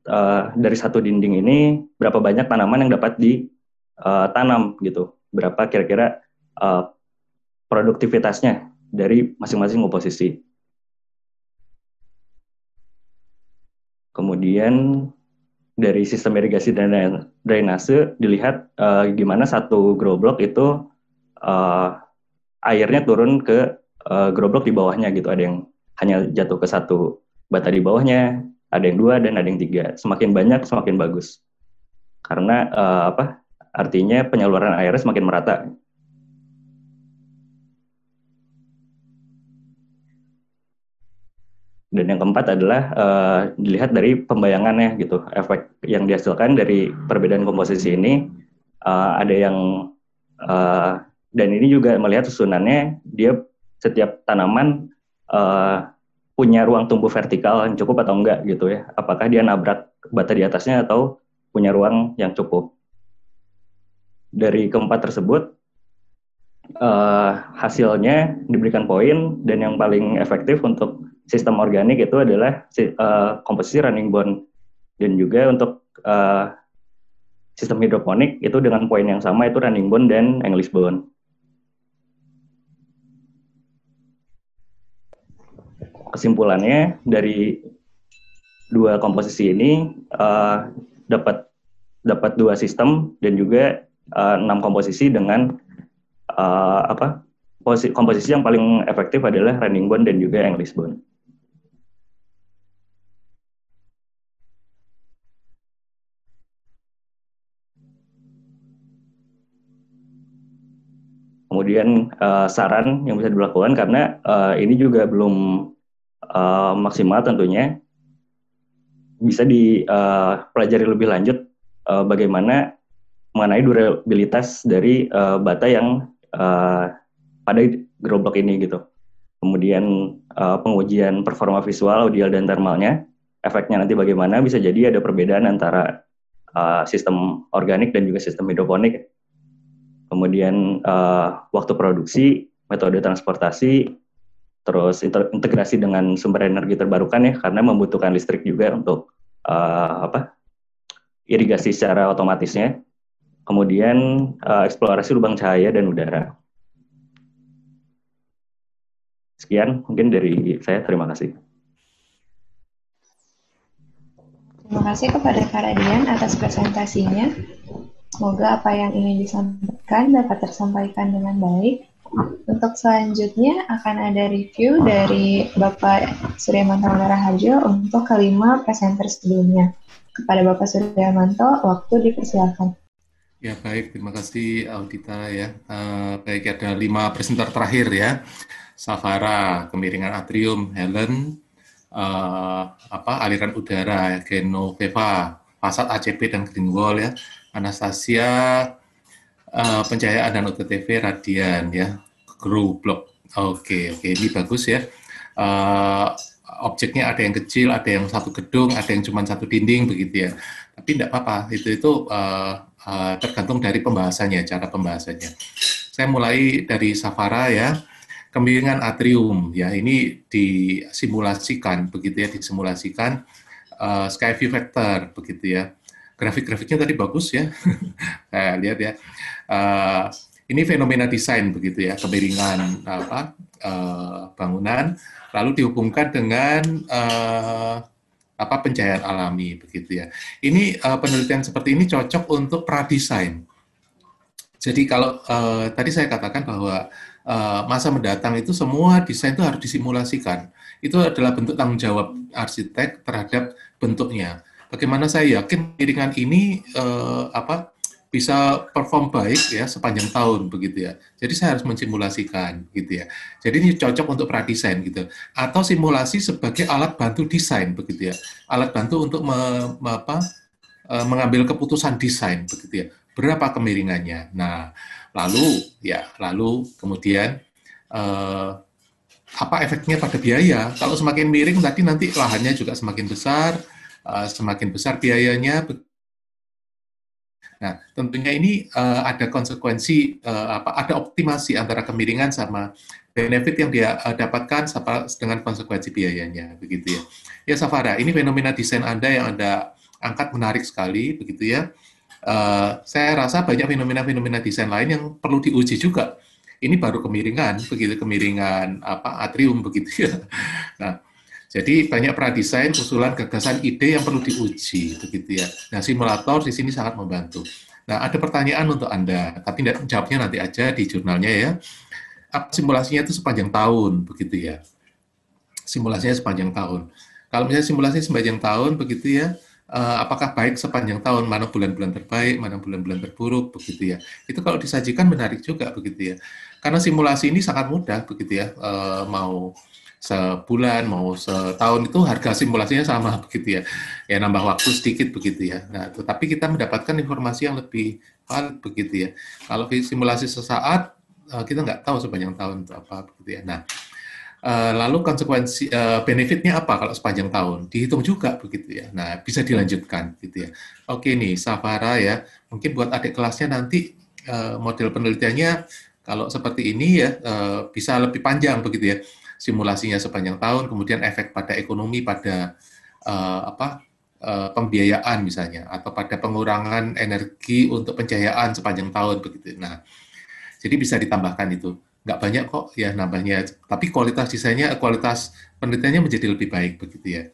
dari satu dinding ini berapa banyak tanaman yang dapat ditanam gitu, berapa kira-kira produktivitasnya dari masing-masing komposisi. Kemudian dari sistem irigasi dan drainase dilihat gimana satu groblok itu airnya turun ke groblok di bawahnya gitu. Ada yang hanya jatuh ke satu bata di bawahnya, ada yang 2 dan ada yang 3. Semakin banyak semakin bagus, karena artinya penyaluran airnya semakin merata. Dan yang keempat adalah dilihat dari pembayangannya gitu, efek yang dihasilkan dari perbedaan komposisi ini. Ada yang dan ini juga melihat susunannya, dia setiap tanaman punya ruang tumbuh vertikal yang cukup atau enggak gitu ya. Apakah dia nabrak bata di atasnya atau punya ruang yang cukup. Dari keempat tersebut hasilnya diberikan poin, dan yang paling efektif untuk sistem organik itu adalah komposisi running bone, dan juga untuk sistem hidroponik itu dengan poin yang sama, itu running bone dan English bone. Kesimpulannya dari 2 komposisi ini dapat 2 sistem dan juga 6 komposisi dengan komposisi yang paling efektif adalah running bond dan juga English bond. Kemudian saran yang bisa dilakukan karena ini juga belum maksimal tentunya, bisa dipelajari lebih lanjut bagaimana mengenai durabilitas dari bata yang pada Grow Block ini gitu. Kemudian pengujian performa visual, audio dan thermalnya, efeknya nanti bagaimana, bisa jadi ada perbedaan antara sistem organik dan juga sistem hidroponik. Kemudian waktu produksi, metode transportasi, terus integrasi dengan sumber energi terbarukan ya, karena membutuhkan listrik juga untuk irigasi secara otomatisnya. Kemudian eksplorasi lubang cahaya dan udara. Sekian mungkin dari saya, terima kasih. Terima kasih kepada Kak Radian atas presentasinya. Semoga apa yang ingin disampaikan dapat tersampaikan dengan baik. Untuk selanjutnya akan ada review dari Bapak Suryamanto Raharjo untuk kelima presenter sebelumnya. Kepada Bapak Suryamanto, waktu dipersilakan. Ya baik, terima kasih Audita ya. Baik, ada 5 presenter terakhir ya. Safara, kemiringan atrium, Helen, aliran udara, Genoveva, Fasad ACP dan Greenwall ya. Anastasia, pencahayaan dan OTTV, Radian ya. Grow Block. Oke, ini bagus ya. Objeknya ada yang kecil, ada yang satu gedung, ada yang cuma satu dinding begitu ya. Tapi tidak apa-apa, itu tergantung dari pembahasannya, cara pembahasannya. Saya mulai dari Safara ya. Kemiringan atrium ya, ini disimulasikan begitu ya, disimulasikan sky view vector begitu ya. Grafik-grafiknya tadi bagus ya. Saya lihat ya. Ini fenomena desain begitu ya, kemiringan bangunan lalu dihubungkan dengan pencahayaan alami begitu ya. Ini penelitian seperti ini cocok untuk pradesain. Jadi kalau tadi saya katakan bahwa masa mendatang itu semua desain itu harus disimulasikan. Itu adalah bentuk tanggung jawab arsitek terhadap bentuknya. Bagaimana saya yakin piringan ini bisa perform baik ya sepanjang tahun begitu ya. Jadi saya harus mensimulasikan gitu ya. Jadi ini cocok untuk pradesain gitu. Atau simulasi sebagai alat bantu desain begitu ya. Alat bantu untuk mengambil keputusan desain begitu ya. Berapa kemiringannya. Nah, lalu kemudian apa efeknya pada biaya? Kalau semakin miring nanti lahannya juga semakin besar biayanya. Nah, tentunya ini ada konsekuensi, ada optimasi antara kemiringan sama benefit yang dia dapatkan dengan konsekuensi biayanya, begitu ya. Ya, Safara, ini fenomena desain Anda yang Anda angkat menarik sekali, begitu ya. Saya rasa banyak fenomena-fenomena desain lain yang perlu diuji juga. Ini baru kemiringan, begitu kemiringan atrium, begitu ya. Nah, jadi banyak pradesain, usulan, gagasan, ide yang perlu diuji, begitu ya. Nah, simulator di sini sangat membantu. Nah, ada pertanyaan untuk Anda, tapi jawabnya nanti aja di jurnalnya ya. Apa simulasinya itu sepanjang tahun, begitu ya. Simulasinya sepanjang tahun. Kalau misalnya simulasi sepanjang tahun, begitu ya, apakah baik sepanjang tahun, mana bulan-bulan terbaik, mana bulan-bulan terburuk, begitu ya. Itu kalau disajikan menarik juga, begitu ya. Karena simulasi ini sangat mudah, begitu ya, mau sebulan, mau setahun itu harga simulasinya sama begitu ya. Ya nambah waktu sedikit begitu ya. Nah, tetapi kita mendapatkan informasi yang lebih valid begitu ya. Kalau simulasi sesaat kita nggak tahu sepanjang tahun itu apa begitu ya. Nah, lalu konsekuensi benefitnya apa kalau sepanjang tahun? Dihitung juga begitu ya. Nah, bisa dilanjutkan gitu ya. Oke nih, Safara ya. Mungkin buat adik kelasnya nanti model penelitiannya kalau seperti ini ya bisa lebih panjang begitu ya. Simulasinya sepanjang tahun, kemudian efek pada ekonomi, pada pembiayaan misalnya, atau pada pengurangan energi untuk pencahayaan sepanjang tahun begitu. Nah, jadi bisa ditambahkan itu. Nggak banyak kok ya nambahnya, tapi kualitas desainnya, kualitas penelitiannya menjadi lebih baik begitu ya.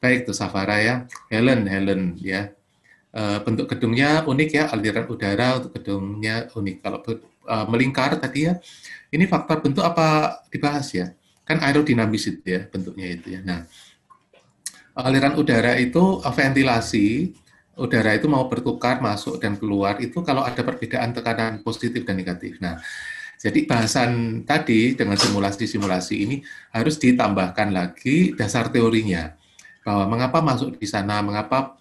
Baik tuh Safara ya, Helen ya. bentuk gedungnya unik ya, aliran udara untuk gedungnya unik. Kalau melingkar tadi ya, ini faktor bentuk apa dibahas ya? Kan aerodinamis itu ya bentuknya itu ya. Nah, aliran udara itu ventilasi, udara itu mau bertukar masuk dan keluar itu kalau ada perbedaan tekanan positif dan negatif. Nah, jadi bahasan tadi dengan simulasi-simulasi ini harus ditambahkan lagi dasar teorinya bahwa mengapa masuk di sana, mengapa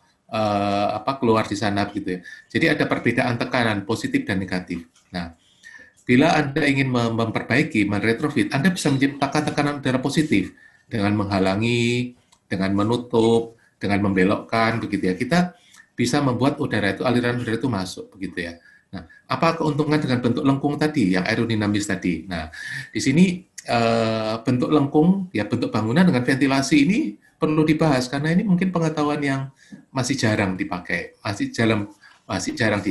keluar di sana gitu ya. Jadi ada perbedaan tekanan positif dan negatif. Nah, bila Anda ingin memperbaiki, meretrofit, Anda bisa menciptakan tekanan udara positif dengan menghalangi, dengan menutup, dengan membelokkan, begitu ya. Kita bisa membuat udara itu, aliran udara itu masuk, begitu ya. Nah, apa keuntungan dengan bentuk lengkung tadi, yang aerodinamis tadi? Nah, di sini bentuk lengkung, ya bentuk bangunan dengan ventilasi ini perlu dibahas karena ini mungkin pengetahuan yang masih jarang dipakai, masih jarang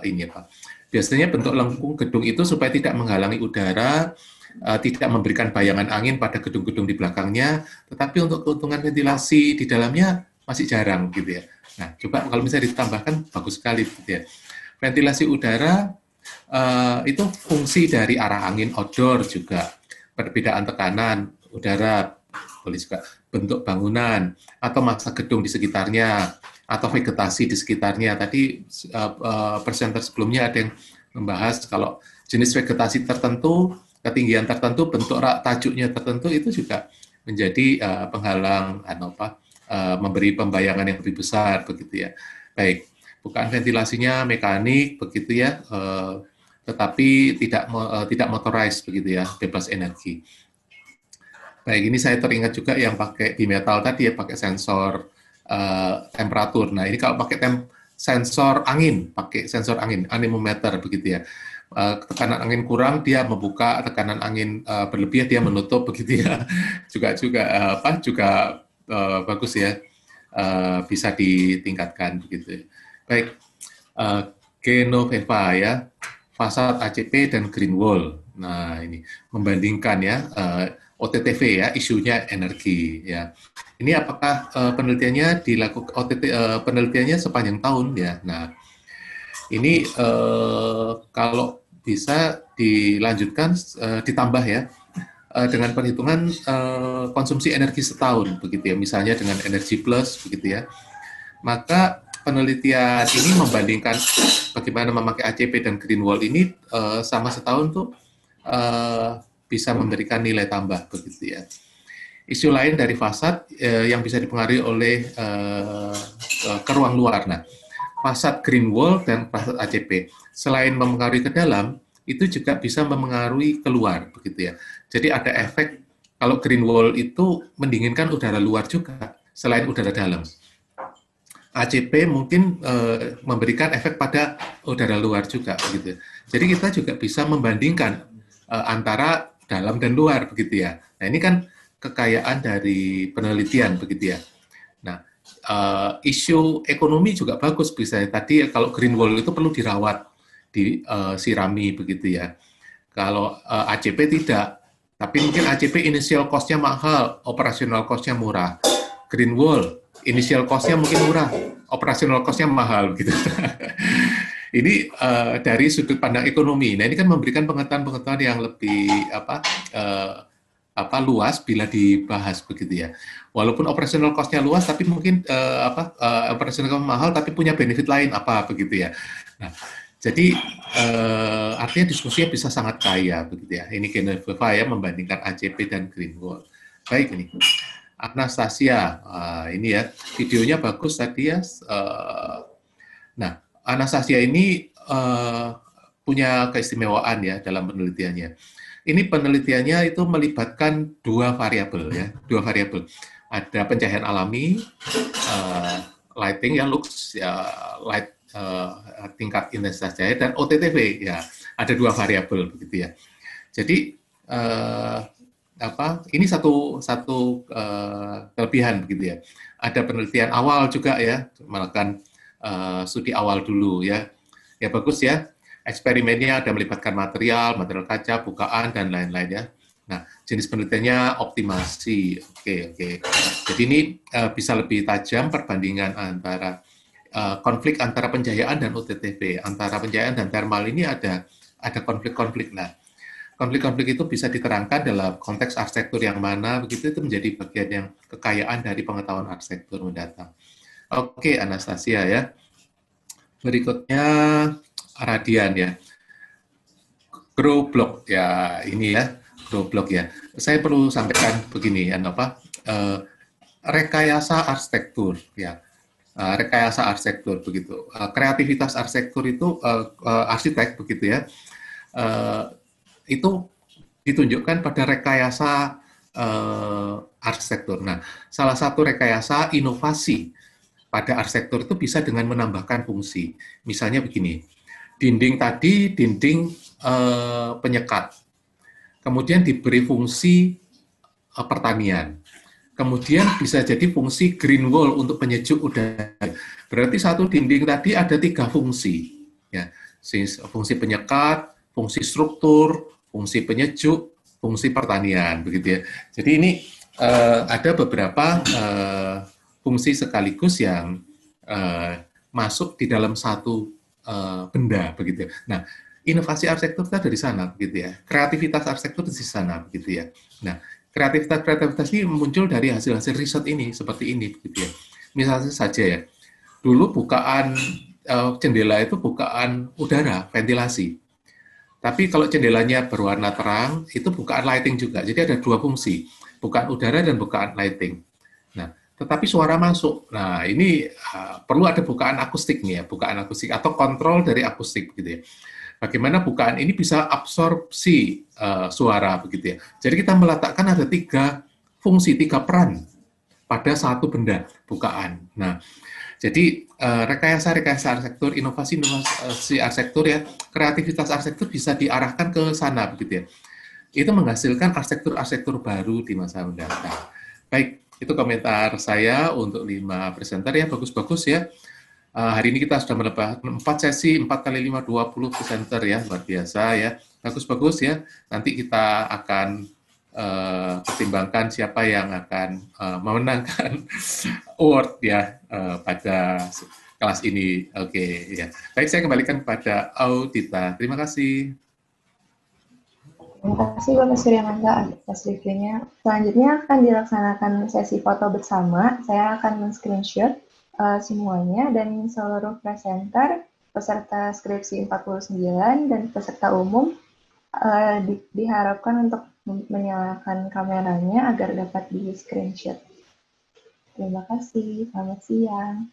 ini Pak. Biasanya bentuk lengkung gedung itu supaya tidak menghalangi udara, tidak memberikan bayangan angin pada gedung-gedung di belakangnya, tetapi untuk keuntungan ventilasi di dalamnya masih jarang gitu ya. Nah, coba kalau misalnya ditambahkan bagus sekali gitu ya. Ventilasi udara itu fungsi dari arah angin outdoor juga, perbedaan tekanan udara, boleh juga bentuk bangunan atau massa gedung di sekitarnya, atau vegetasi di sekitarnya. Tadi presenter sebelumnya ada yang membahas kalau jenis vegetasi tertentu, ketinggian tertentu, bentuk tajuknya tertentu itu juga menjadi penghalang memberi pembayangan yang lebih besar begitu ya. Baik, bukan ventilasinya mekanik begitu ya, tetapi tidak motorized begitu ya, bebas energi. Baik, ini saya teringat juga yang pakai di metal tadi ya, pakai sensor temperatur. Nah, ini kalau pakai sensor angin, anemometer begitu ya. Tekanan angin kurang dia membuka, tekanan angin berlebih dia menutup begitu ya. juga bagus ya, bisa ditingkatkan begitu. Baik, Genoveva ya, fasad ACP dan green wall. Nah, ini membandingkan ya, OTTV ya, isunya energi ya. Ini apakah penelitiannya dilakukan penelitiannya sepanjang tahun ya. Nah, ini kalau bisa dilanjutkan ditambah ya dengan perhitungan konsumsi energi setahun begitu ya. Misalnya dengan energi plus begitu ya. Maka penelitian ini membandingkan bagaimana memakai ACP dan green wall ini sama setahun tuh bisa memberikan nilai tambah begitu ya. Isu lain dari fasad yang bisa dipengaruhi oleh ke ruang luar. Nah, fasad green wall dan fasad ACP selain mempengaruhi ke dalam, itu juga bisa mempengaruhi keluar begitu ya. Jadi ada efek kalau green wall itu mendinginkan udara luar juga selain udara dalam. ACP mungkin memberikan efek pada udara luar juga begitu. Jadi kita juga bisa membandingkan antara dalam dan luar begitu ya. Nah, ini kan kekayaan dari penelitian begitu ya. Nah, isu ekonomi juga bagus bisa tadi kalau green wall itu perlu dirawat, disirami begitu ya. Kalau ACP tidak, tapi mungkin ACP initial cost-nya mahal, operational cost-nya murah. Green wall initial cost-nya mungkin murah, operational cost-nya mahal gitu. Ini dari sudut pandang ekonomi. Nah, ini kan memberikan pengetahuan yang lebih luas bila dibahas begitu ya. Walaupun operational cost-nya luas, tapi mungkin operational cost mahal, tapi punya benefit lain apa begitu ya. Nah, jadi artinya diskusinya bisa sangat kaya begitu ya. Ini Genoveva ya membandingkan ACP dan green wall. Baik ini. Anastasia, ini ya videonya bagus tadi ya. Nah, Anastasia ini punya keistimewaan ya dalam penelitiannya. Ini penelitiannya itu melibatkan dua variabel ya, Ada pencahayaan alami, lighting ya, lux ya, light tingkat intensitas cahaya dan OTTV ya. Ada dua variabel begitu ya. Jadi ini satu kelebihan begitu ya. Ada penelitian awal juga ya, melakukan studi awal dulu ya. Ya bagus ya. Eksperimennya ada melibatkan material kaca, bukaan dan lain-lain ya. Nah, jenis penelitiannya optimasi. Oke. Jadi ini bisa lebih tajam perbandingan antara konflik antara pencahayaan dan OTTV, antara pencahayaan dan thermal ini ada konflik-konflik. Nah, konflik-konflik itu bisa diterangkan dalam konteks arsitektur yang mana, begitu itu menjadi bagian yang kekayaan dari pengetahuan arsitektur mendatang. Oke, Anastasia ya. Berikutnya Radian ya. Grow block ya, ini ya, grow block ya. Saya perlu sampaikan begini, rekayasa arsitektur ya. Rekayasa arsitektur begitu. Kreativitas arsitektur itu arsitek begitu ya. Itu ditunjukkan pada rekayasa arsitektur. Nah, salah satu rekayasa inovasi pada arsitektur itu bisa dengan menambahkan fungsi. Misalnya begini, dinding tadi dinding penyekat, kemudian diberi fungsi pertanian, kemudian bisa jadi fungsi green wall untuk penyejuk udara. Berarti satu dinding tadi ada 3 fungsi, ya, fungsi penyekat, fungsi struktur, fungsi penyejuk, fungsi pertanian, begitu ya. Jadi ini ada beberapa fungsi sekaligus yang masuk di dalam satu benda, begitu ya. Nah, inovasi arsitektur itu dari sana, begitu ya. Kreativitas arsitektur di sana, begitu ya. Nah, kreativitas ini muncul dari hasil-hasil riset ini, seperti ini, begitu ya. Misalnya saja ya, dulu bukaan jendela itu bukaan udara, ventilasi. Tapi kalau jendelanya berwarna terang, itu bukaan lighting juga. Jadi ada 2 fungsi, bukaan udara dan bukaan lighting. Nah, tetapi suara masuk. Nah, ini perlu ada bukaan akustik nih ya, bukaan akustik atau kontrol dari akustik, gitu ya. Bagaimana bukaan ini bisa absorpsi suara, begitu ya. Jadi kita meletakkan ada 3 fungsi, 3 peran pada satu benda, bukaan. Nah, jadi rekayasa arsitektur, inovasi arsitektur ya, kreativitas arsitektur bisa diarahkan ke sana, begitu ya. Itu menghasilkan arsitektur baru di masa mendatang. Baik, itu komentar saya untuk 5 presenter ya, bagus-bagus ya. Hari ini kita sudah melepas 4 sesi, 4 kali 5, 20 presenter ya, luar biasa ya. Bagus-bagus ya, nanti kita akan pertimbangkan siapa yang akan memenangkan award ya pada kelas ini. Oke ya. Baik, saya kembalikan kepada Audita. Terima kasih. Terima kasih Bapak Suryamanda atas reviewnya. Selanjutnya akan dilaksanakan sesi foto bersama. Saya akan men-screenshot semuanya dan seluruh presenter, peserta skripsi 49 dan peserta umum diharapkan untuk menyalakan kameranya agar dapat di-screenshot. Terima kasih. Selamat siang.